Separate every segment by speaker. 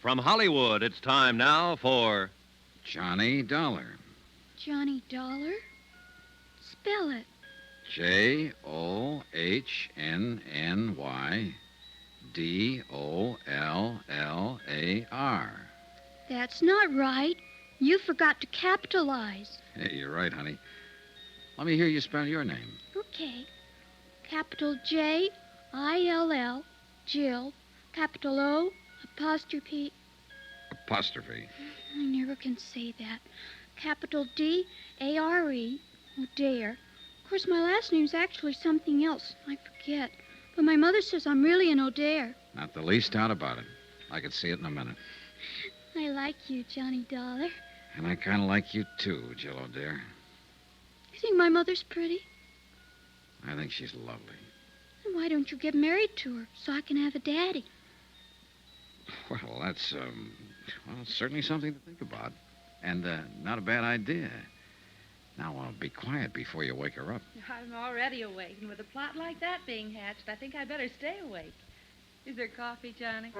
Speaker 1: From Hollywood, it's time now for...
Speaker 2: Johnny Dollar.
Speaker 3: Johnny Dollar? Spell it.
Speaker 2: Johnny Dollar.
Speaker 3: That's not right. You forgot to capitalize.
Speaker 2: Hey, you're right, honey. Let me hear you spell your name.
Speaker 3: Okay. Capital J-I-L-L, Jill. Capital O, apostrophe.
Speaker 2: Apostrophe.
Speaker 3: I never can say that. Capital D-A-R-E, Dare. Of course, my last name's actually something else. I forget. But my mother says I'm really an O'Dare.
Speaker 2: Not the least doubt about it. I could see it in a minute.
Speaker 3: I like you, Johnny Dollar.
Speaker 2: And I kind of like you, too, Jill O'Dare.
Speaker 3: You think my mother's pretty?
Speaker 2: I think she's lovely.
Speaker 3: Then why don't you get married to her so I can have a daddy?
Speaker 2: Well, that's, certainly something to think about. And, not a bad idea. Now, be quiet before you wake her up.
Speaker 4: I'm already awake, and with a plot like that being hatched, I think I better stay awake. Is there coffee, Johnny?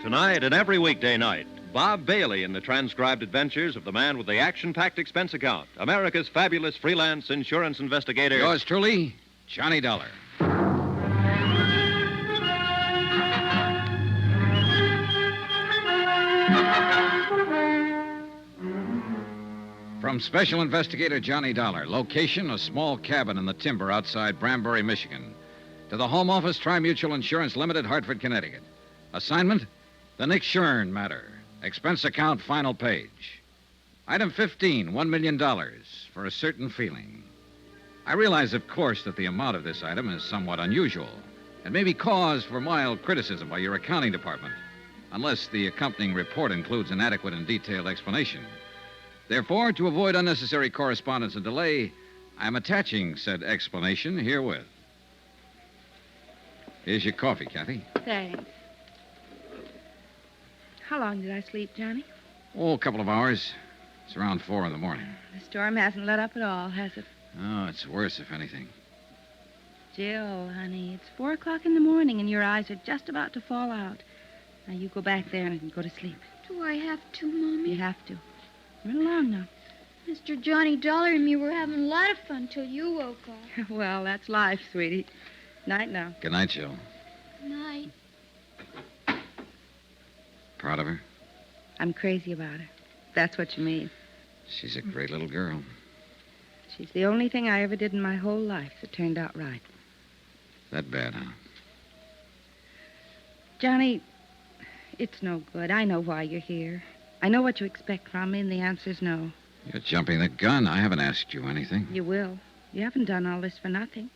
Speaker 1: Tonight and every weekday night, Bob Bailey in the transcribed adventures of the man with the action-packed expense account, America's fabulous freelance insurance investigator.
Speaker 2: Yours truly, Johnny Dollar. From Special Investigator Johnny Dollar, location, a small cabin in the timber outside Branbury, Michigan. To the Home Office, Tri-Mutual Insurance Limited, Hartford, Connecticut. Assignment, the Nick Shurn matter. Expense account, final page. Item 15, $1 million for a certain feeling. I realize, of course, that the amount of this item is somewhat unusual. It may be cause for mild criticism by your accounting department, unless the accompanying report includes an adequate and detailed explanation. Therefore, to avoid unnecessary correspondence and delay, I am attaching said explanation herewith. Here's your coffee, Kathy.
Speaker 4: Thanks. How long did I sleep, Johnny?
Speaker 2: Oh, a couple of hours. It's around 4 in the morning.
Speaker 4: The storm hasn't let up at all, has it?
Speaker 2: Oh, it's worse, if anything.
Speaker 4: Jill, honey, it's 4 o'clock in the morning, and your eyes are just about to fall out. Now, you go back there and go to sleep.
Speaker 3: Do I have to, Mommy?
Speaker 4: You have to. Run along now.
Speaker 3: Mr. Johnny Dollar and me were having a lot of fun till you woke up.
Speaker 4: Well, that's life, sweetie. Night now.
Speaker 2: Good night, Jill.
Speaker 3: Good night.
Speaker 2: Proud of her?
Speaker 4: I'm crazy about her. That's what you mean.
Speaker 2: She's a great little girl.
Speaker 4: She's the only thing I ever did in my whole life that turned out right.
Speaker 2: That bad, huh?
Speaker 4: Johnny, it's no good. I know why you're here. I know what you expect from me, and the answer's no.
Speaker 2: You're jumping the gun. I haven't asked you anything.
Speaker 4: You will. You haven't done all this for nothing.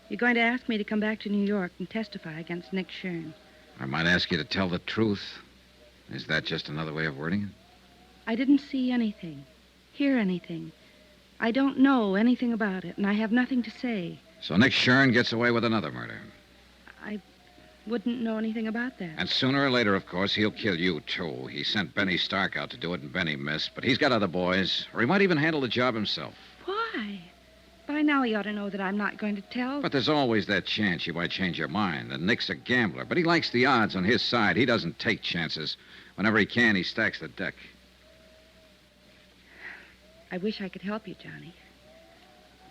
Speaker 4: You're going to ask me to come back to New York and testify against Nick Shurn.
Speaker 2: I might ask you to tell the truth. Is that just another way of wording it?
Speaker 4: I didn't see anything, hear anything. I don't know anything about it, and I have nothing to say.
Speaker 2: So Nick Shurn gets away with another murder.
Speaker 4: I wouldn't know anything about that.
Speaker 2: And sooner or later, of course, he'll kill you, too. He sent Benny Stark out to do it, and Benny missed. But he's got other boys, or he might even handle the job himself.
Speaker 4: Why? By now he ought to know that I'm not going to tell.
Speaker 2: But there's always that chance you might change your mind. And Nick's a gambler, but he likes the odds on his side. He doesn't take chances. Whenever he can, he stacks the deck.
Speaker 4: I wish I could help you, Johnny.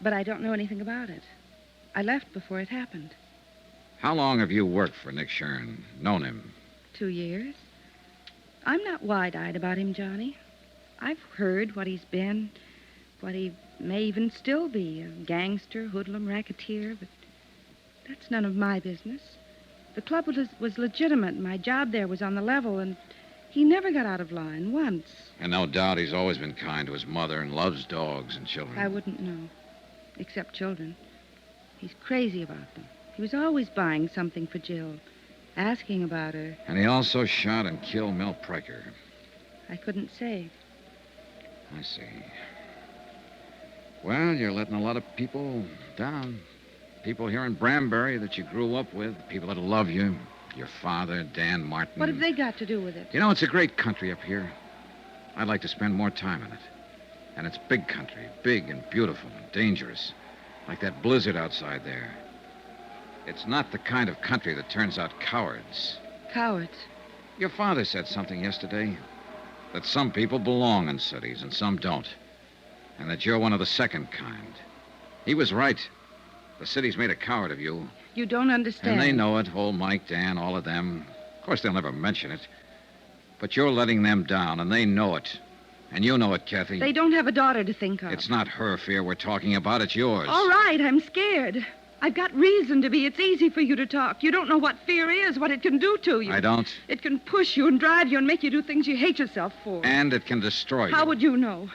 Speaker 4: But I don't know anything about it. I left before it happened.
Speaker 2: How long have you worked for Nick Shurn? Known him?
Speaker 4: 2 years. I'm not wide-eyed about him, Johnny. I've heard what he's been, what he may even still be, a gangster, hoodlum, racketeer, but that's none of my business. The club was legitimate, and my job there was on the level, and he never got out of line once.
Speaker 2: And no doubt he's always been kind to his mother and loves dogs and children.
Speaker 4: I wouldn't know, except children. He's crazy about them. He was always buying something for Jill, asking about her.
Speaker 2: And he also shot and killed Mel Pryker.
Speaker 4: I couldn't say.
Speaker 2: I see. Well, you're letting a lot of people down. People here in Branbury that you grew up with, people that love you. Your father, Dan Martin.
Speaker 4: What have they got to do with it?
Speaker 2: You know, it's a great country up here. I'd like to spend more time in it. And it's big country, big and beautiful and dangerous. Like that blizzard outside there. It's not the kind of country that turns out cowards.
Speaker 4: Cowards?
Speaker 2: Your father said something yesterday. That some people belong in cities and some don't. And that you're one of the second kind. He was right. The city's made a coward of you.
Speaker 4: You don't understand.
Speaker 2: And they know it. Old Mike, Dan, all of them. Of course, they'll never mention it. But you're letting them down, and they know it. And you know it, Kathy.
Speaker 4: They don't have a daughter to think of.
Speaker 2: It's not her fear we're talking about. It's yours.
Speaker 4: All right, I'm scared. I've got reason to be. It's easy for you to talk. You don't know what fear is, what it can do to you.
Speaker 2: I don't.
Speaker 4: It can push you and drive you and make you do things you hate yourself for.
Speaker 2: And it can destroy you.
Speaker 4: How would you know?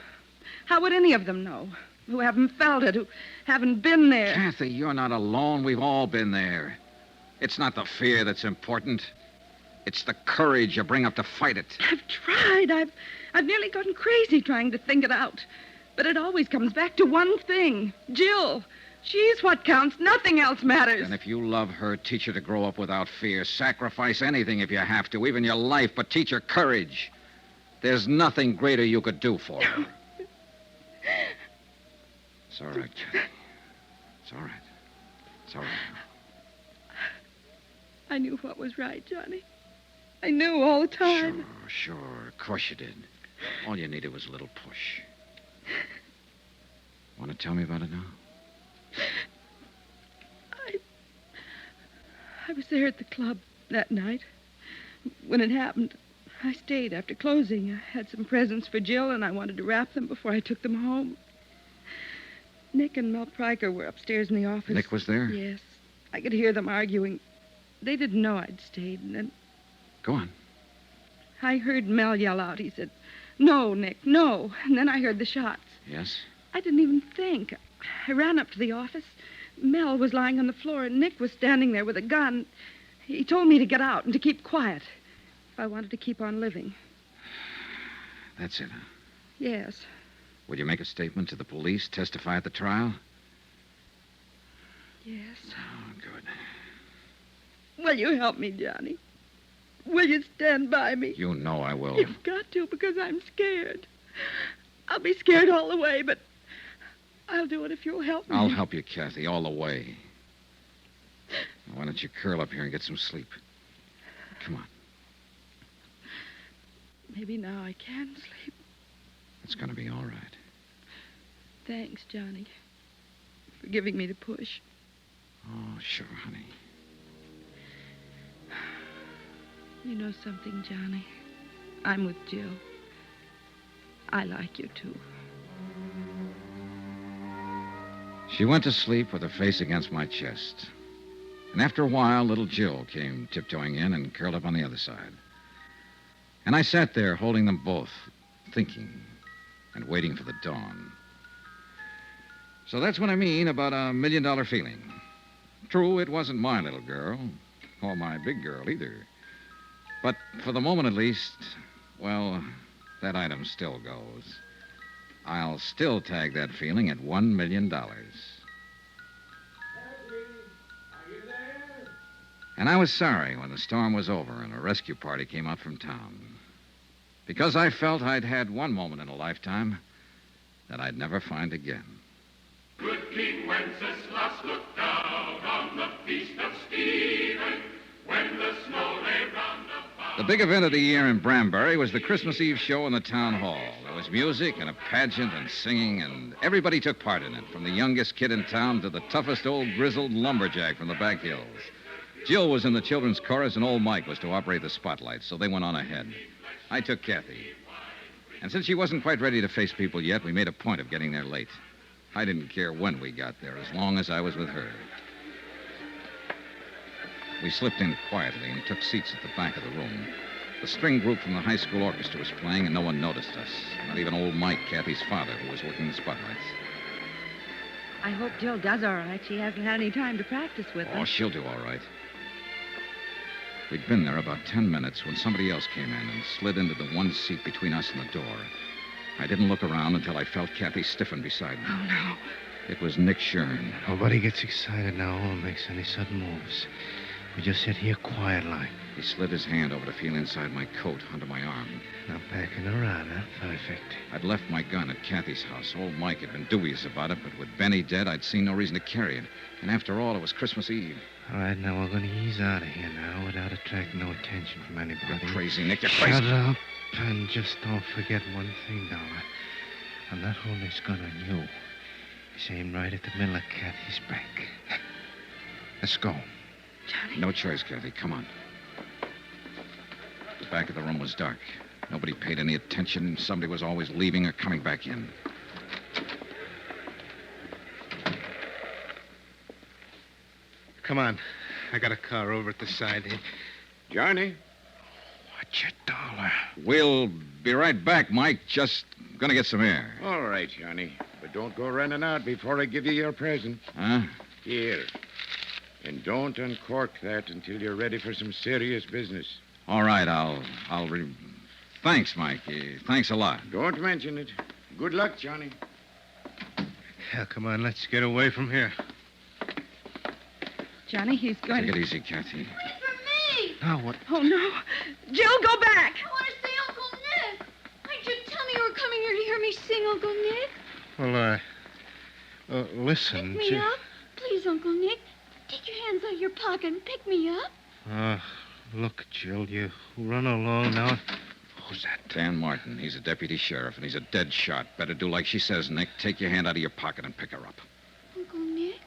Speaker 4: How would any of them know? Who haven't felt it, who haven't been there.
Speaker 2: Kathy, you're not alone. We've all been there. It's not the fear that's important. It's the courage you bring up to fight it.
Speaker 4: I've tried. I've nearly gone crazy trying to think it out. But it always comes back to one thing. Jill. She's what counts. Nothing else matters.
Speaker 2: And if you love her, teach her to grow up without fear. Sacrifice anything if you have to, even your life, but teach her courage. There's nothing greater you could do for her. It's all right, Kathy. It's all right. It's all right.
Speaker 4: I knew what was right, Johnny. I knew all the time.
Speaker 2: Sure. Of course you did. All you needed was a little push. Want to tell me about it now?
Speaker 4: I was there at the club that night. When it happened, I stayed after closing. I had some presents for Jill, and I wanted to wrap them before I took them home. Nick and Mel Pryker were upstairs in the office.
Speaker 2: Nick was there?
Speaker 4: Yes. I could hear them arguing. They didn't know I'd stayed, and then...
Speaker 2: Go on.
Speaker 4: I heard Mel yell out. He said, "No, Nick, no." And then I heard the shots.
Speaker 2: Yes?
Speaker 4: I didn't even think. I ran up to the office. Mel was lying on the floor, and Nick was standing there with a gun. He told me to get out and to keep quiet if I wanted to keep on living.
Speaker 2: That's it, huh?
Speaker 4: Yes.
Speaker 2: Will you make a statement to the police, testify at the trial?
Speaker 4: Yes.
Speaker 2: Oh, good.
Speaker 4: Will you help me, Johnny? Will you stand by me?
Speaker 2: You know I will.
Speaker 4: You've got to, because I'm scared. I'll be scared all the way, but I'll do it if you'll help me.
Speaker 2: I'll help you, Kathy, all the way. Now, why don't you curl up here and get some sleep? Come on.
Speaker 4: Maybe now I can sleep.
Speaker 2: It's going to be all right.
Speaker 4: Thanks, Johnny, for giving me the push.
Speaker 2: Oh, sure, honey.
Speaker 4: You know something, Johnny? I'm with Jill. I like you, too.
Speaker 2: She went to sleep with her face against my chest. And after a while, little Jill came tiptoeing in and curled up on the other side. And I sat there holding them both, thinking and waiting for the dawn. So that's what I mean about $1 million feeling. True, it wasn't my little girl, or my big girl either. But for the moment at least, well, that item still goes. I'll still tag that feeling at $1 million. And I was sorry when the storm was over and a rescue party came out from town. Because I felt I'd had one moment in a lifetime that I'd never find again.
Speaker 5: Good King Wenceslas looked down on the feast of Stephen when the snow lay round about.
Speaker 2: The big event of the year in Branbury was the Christmas Eve show in the town hall. There was music and a pageant and singing, and everybody took part in it, from the youngest kid in town to the toughest old grizzled lumberjack from the back hills. Jill was in the children's chorus, and old Mike was to operate the spotlights, so they went on ahead. I took Kathy. And since she wasn't quite ready to face people yet, we made a point of getting there late. I didn't care when we got there, as long as I was with her. We slipped in quietly and took seats at the back of the room. The string group from the high school orchestra was playing, and no one noticed us. Not even old Mike, Kathy's father, who was working the spotlights.
Speaker 4: I hope Jill does all right. She hasn't had any time to practice with
Speaker 2: Oh,
Speaker 4: us.
Speaker 2: she'll do all right. We'd been there about 10 minutes when somebody else came in and slid into the one seat between us and the door. I didn't look around until I felt Kathy stiffen beside me.
Speaker 4: Oh, no.
Speaker 2: It was Nick Shurn.
Speaker 6: Nobody gets excited now or makes any sudden moves. We just sit here quiet like.
Speaker 2: He slid his hand over to feel inside my coat under my arm.
Speaker 6: Now backing around, huh? Perfect.
Speaker 2: I'd left my gun at Kathy's house. Old Mike had been dubious about it, but with Benny dead, I'd seen no reason to carry it. And after all, it was Christmas Eve.
Speaker 6: All right, now we're going to ease out of here now without attracting no attention from anybody.
Speaker 2: You're crazy, Nick. You're
Speaker 6: Shut
Speaker 2: crazy.
Speaker 6: up and just don't forget one thing, Dollar. I'm not holding this gun on you. It's aimed right at the middle of Kathy's back. Let's go.
Speaker 4: Johnny.
Speaker 2: No choice, Kathy. Come on. The back of the room was dark. Nobody paid any attention. Somebody was always leaving or coming back in.
Speaker 6: Come on. I got a car over at the side here.
Speaker 7: Johnny?
Speaker 6: Watch it, Dollar.
Speaker 2: We'll be right back, Mike. Just gonna get some air.
Speaker 7: All right, Johnny. But don't go running out before I give you your present.
Speaker 2: Huh?
Speaker 7: Here. And don't uncork that until you're ready for some serious business.
Speaker 2: All right, Thanks, Mike. Thanks a lot.
Speaker 7: Don't mention it. Good luck, Johnny.
Speaker 6: Yeah, come on, let's get away from here.
Speaker 4: Johnny, he's going
Speaker 2: Take
Speaker 4: to...
Speaker 2: it easy, Kathy.
Speaker 3: It's for me.
Speaker 6: Now what?
Speaker 4: Oh, no. Jill, go back.
Speaker 3: I want to see Uncle Nick. Why'd you tell me you were coming here to hear me sing, Uncle Nick?
Speaker 6: Well, listen.
Speaker 3: Pick me up. Please, Uncle Nick. Take your hands out of your pocket and pick me up.
Speaker 6: Look, Jill, you run along now. Who's that?
Speaker 2: Dan Martin. He's a deputy sheriff, and he's a dead shot. Better do like she says, Nick. Take your hand out of your pocket and pick her up.
Speaker 3: Uncle Nick?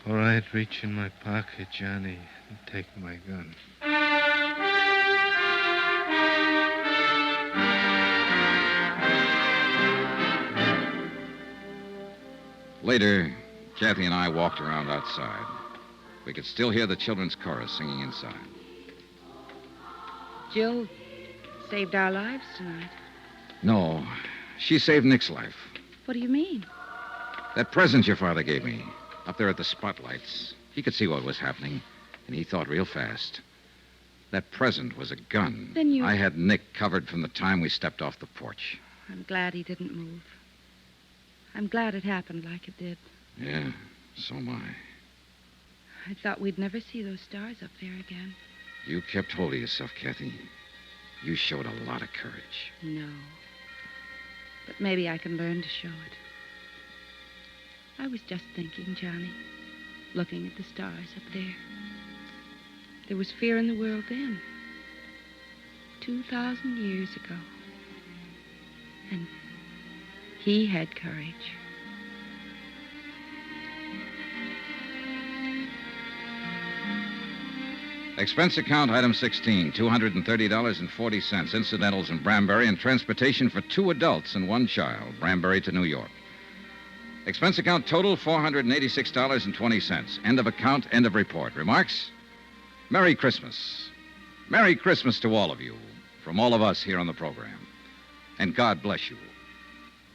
Speaker 6: All right, reach in my pocket, Johnny, and take my gun.
Speaker 2: Later, Kathy and I walked around outside. We could still hear the children's chorus singing inside.
Speaker 4: Jill saved our lives tonight.
Speaker 2: No, she saved Nick's life.
Speaker 4: What do you mean?
Speaker 2: That present your father gave me, up there at the spotlights. He could see what was happening, and he thought real fast. That present was a gun.
Speaker 4: Then you...
Speaker 2: I had Nick covered from the time we stepped off the porch.
Speaker 4: I'm glad he didn't move. I'm glad it happened like it did.
Speaker 2: Yeah, so am I.
Speaker 4: I thought we'd never see those stars up there again.
Speaker 2: You kept hold of yourself, Kathy. You showed a lot of courage.
Speaker 4: No. But maybe I can learn to show it. I was just thinking, Johnny, looking at the stars up there. There was fear in the world then, 2,000 years ago. And he had courage.
Speaker 2: Expense account, item 16, $230.40, incidentals in Branbury, and transportation for 2 adults and 1 child, Branbury to New York. Expense account total, $486.20. End of account, end of report. Remarks? Merry Christmas. Merry Christmas to all of you, from all of us here on the program. And God bless you.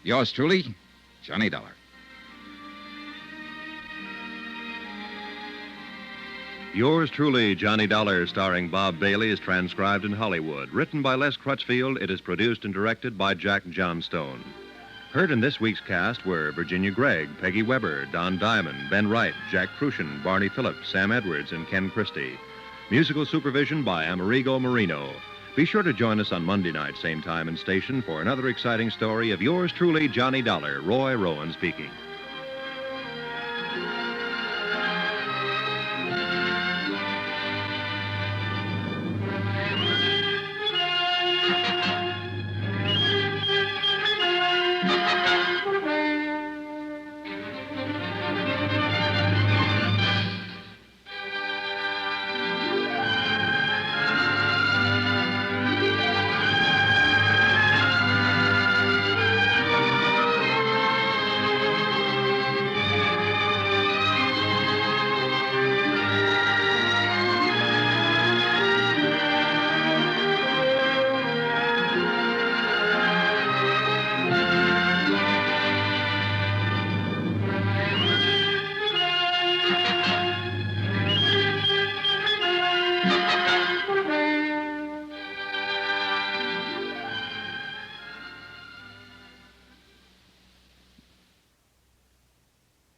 Speaker 2: Yours truly, Johnny Dollar.
Speaker 1: Yours truly, Johnny Dollar, starring Bob Bailey, is transcribed in Hollywood. Written by Les Crutchfield, it is produced and directed by Jack Johnstone. Heard in this week's cast were Virginia Gregg, Peggy Weber, Don Diamond, Ben Wright, Jack Crucian, Barney Phillips, Sam Edwards, and Ken Christie. Musical supervision by Amerigo Marino. Be sure to join us on Monday night, same time and station, for another exciting story of yours truly, Johnny Dollar, Roy Rowan speaking.